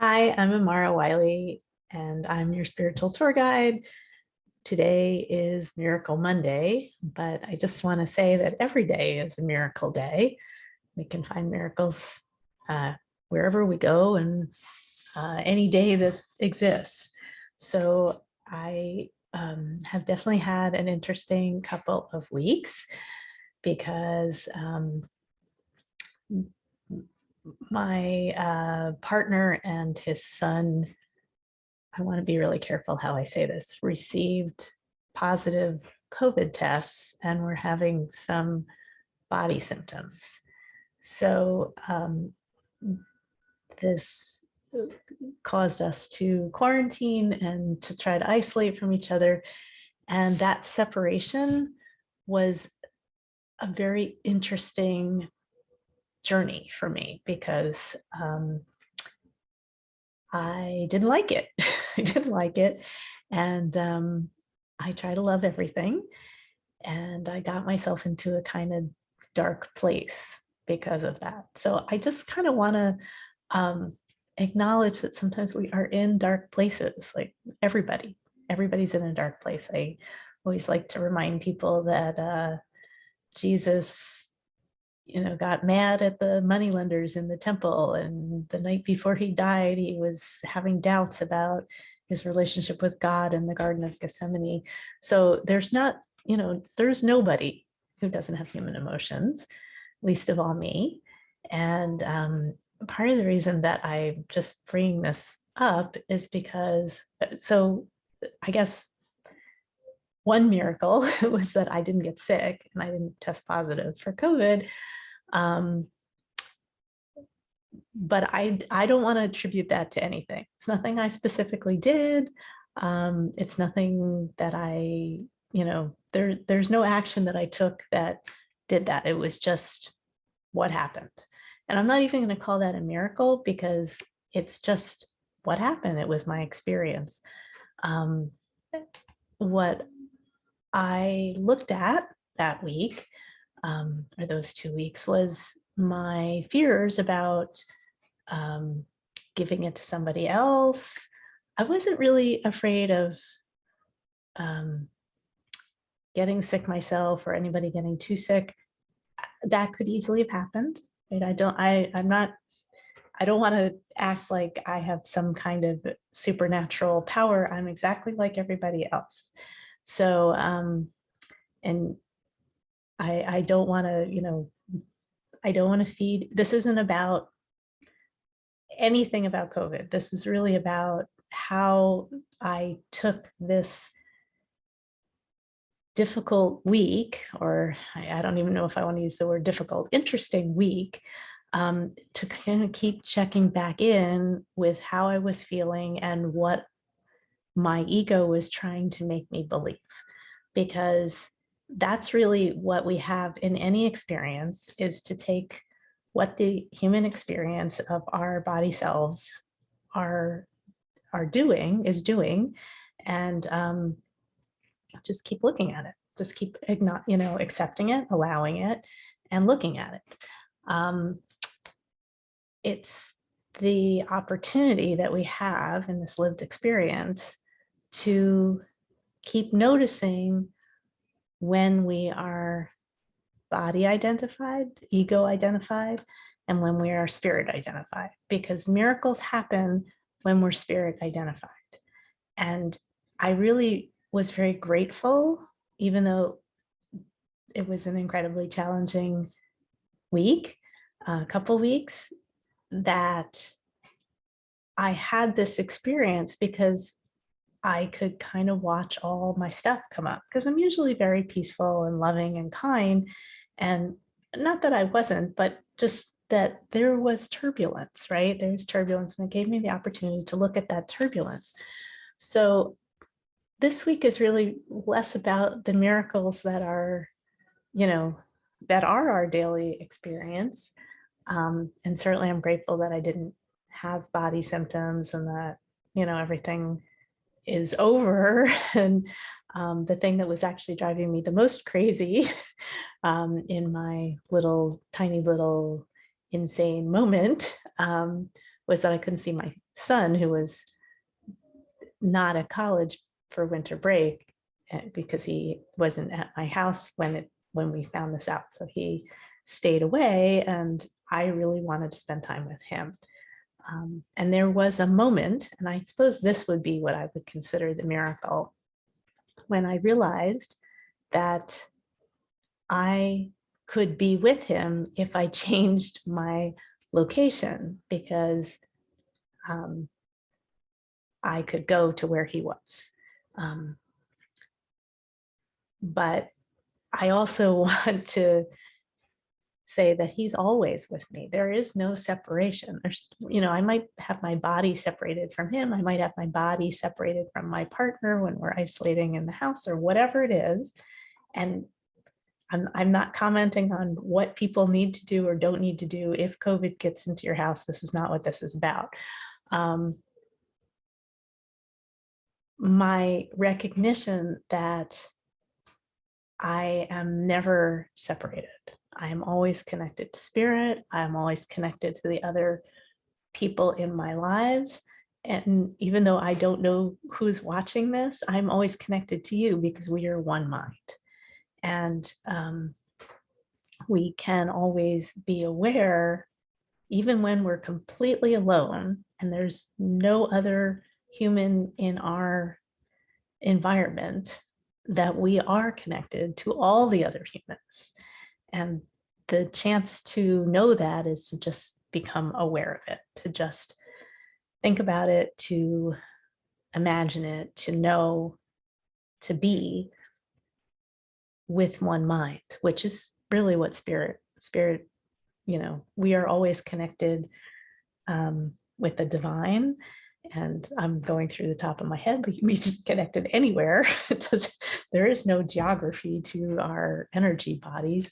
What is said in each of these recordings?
Hi, I'm Amara Wiley, and I'm your spiritual tour guide. Today is Miracle Monday, but I just want to say that every day is a miracle day. We can find miracles uh, wherever we go and any day that exists. So I have definitely had an interesting couple of weeks because my partner and his son, I want to be really careful how I say this, received positive COVID tests and were having some body symptoms. So this caused us to quarantine and to try to isolate from each other. And that separation was a very interesting journey for me because I didn't like it. I didn't like it. And I try to love everything. And I got myself into a kind of dark place because of that. So I just kind of want to acknowledge that sometimes we are in dark places, like everybody's in a dark place. I always like to remind people that Jesus, got mad at the moneylenders in the temple. And the night before he died, he was having doubts about his relationship with God in the Garden of Gethsemane. So there's nobody who doesn't have human emotions, least of all me. And part of the reason that I'm just bringing this up is because, so I guess one miracle was that I didn't get sick and I didn't test positive for COVID. Um, but I don't want to attribute that to anything. It's nothing I specifically did. It's nothing that there's no action that I took that did that. It was just what happened. And I'm not even going to call that a miracle because it's just what happened. It was my experience. Um, what I looked at that week, or those 2 weeks, was my fears about giving it to somebody else. I wasn't really afraid of um, getting sick myself or anybody getting too sick. That could easily have happened. Right? I don't want to act like I have some kind of supernatural power. I'm exactly like everybody else. So, and I don't want to, I don't want to feed. This isn't about anything about COVID. This is really about how I took this difficult week, or I don't even know if I want to use the word difficult, interesting week, to kind of keep checking back in with how I was feeling and what my ego was trying to make me believe. Because that's really what we have in any experience, is to take what the human experience of our body selves are is doing, and just keep looking at it. Just keep accepting it, allowing it, and looking at it. It's the opportunity that we have in this lived experience to keep noticing when we are body identified, ego identified, and when we are spirit identified, because miracles happen when we're spirit identified. And I really was very grateful, even though it was an incredibly challenging week, a couple weeks, that I had this experience because I could kind of watch all my stuff come up, because I'm usually very peaceful and loving and kind. And not that I wasn't, but just that there was turbulence, right? There's turbulence, and it gave me the opportunity to look at that turbulence. So this week is really less about the miracles that are, that are our daily experience. And certainly I'm grateful that I didn't have body symptoms and that, everything is over. And the thing that was actually driving me the most crazy in my tiny little insane moment was that I couldn't see my son, who was not at college for winter break, because he wasn't at my house when we found this out. So he stayed away, and I really wanted to spend time with him. And there was a moment, and I suppose this would be what I would consider the miracle, when I realized that I could be with him if I changed my location, because I could go to where he was. But I also want to say that he's always with me. There is no separation. I might have my body separated from him. I might have my body separated from my partner when we're isolating in the house or whatever it is. And I'm not commenting on what people need to do or don't need to do. If COVID gets into your house, this is not what this is about. My recognition that I am never separated. I am always connected to spirit. I'm always connected to the other people in my lives. And even though I don't know who's watching this, I'm always connected to you, because we are one mind. And we can always be aware, even when we're completely alone and there's no other human in our environment, that we are connected to all the other humans. And the chance to know that is to just become aware of it, to just think about it, to imagine it, to know, to be with one mind, which is really what spirit, we are always connected with the divine. And I'm going through the top of my head, but you can be connected anywhere. There is no geography to our energy bodies.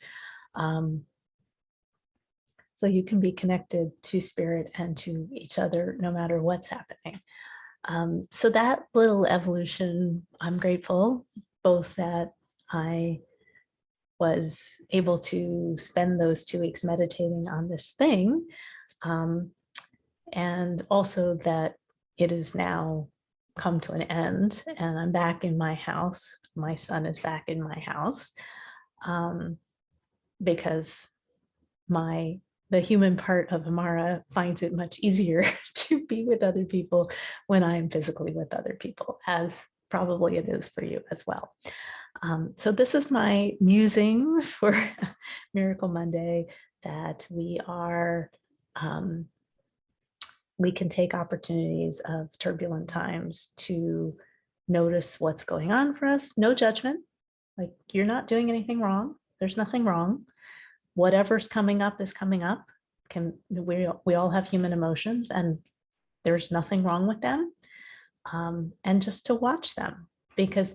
So you can be connected to spirit and to each other no matter what's happening. So that little evolution, I'm grateful both that I was able to spend those 2 weeks meditating on this thing, and also that it is now come to an end and I'm back in my house. My son is back in my house, because the human part of Amara finds it much easier to be with other people when I'm physically with other people, as probably it is for you as well. So this is my musing for Miracle Monday, that we can take opportunities of turbulent times to notice what's going on for us. No judgment, like you're not doing anything wrong. There's nothing wrong. Whatever's coming up is coming up. We all have human emotions, and there's nothing wrong with them. And just to watch them, because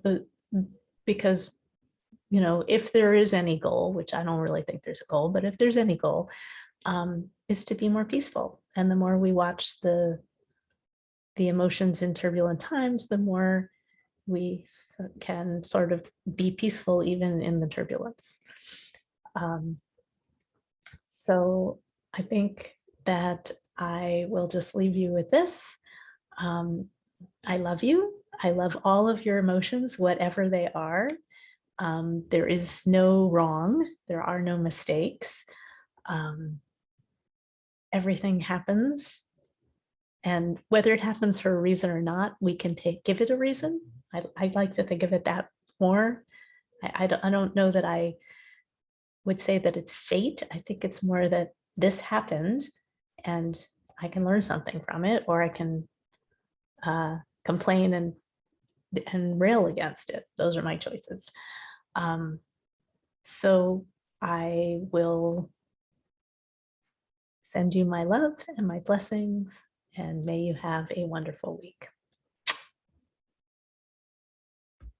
if there is any goal, which I don't really think there's a goal, but if there's any goal, is to be more peaceful. And the more we watch the emotions in turbulent times, the more we can sort of be peaceful even in the turbulence. So I think that I will just leave you with this. I love you. I love all of your emotions, whatever they are. There is no wrong. There are no mistakes. Everything happens. And whether it happens for a reason or not, we can give it a reason. I'd like to think of it that more. I don't know that I would say that it's fate. I think it's more that this happened and I can learn something from it, or I can complain and rail against it. Those are my choices. So I will send you my love and my blessings, and may you have a wonderful week.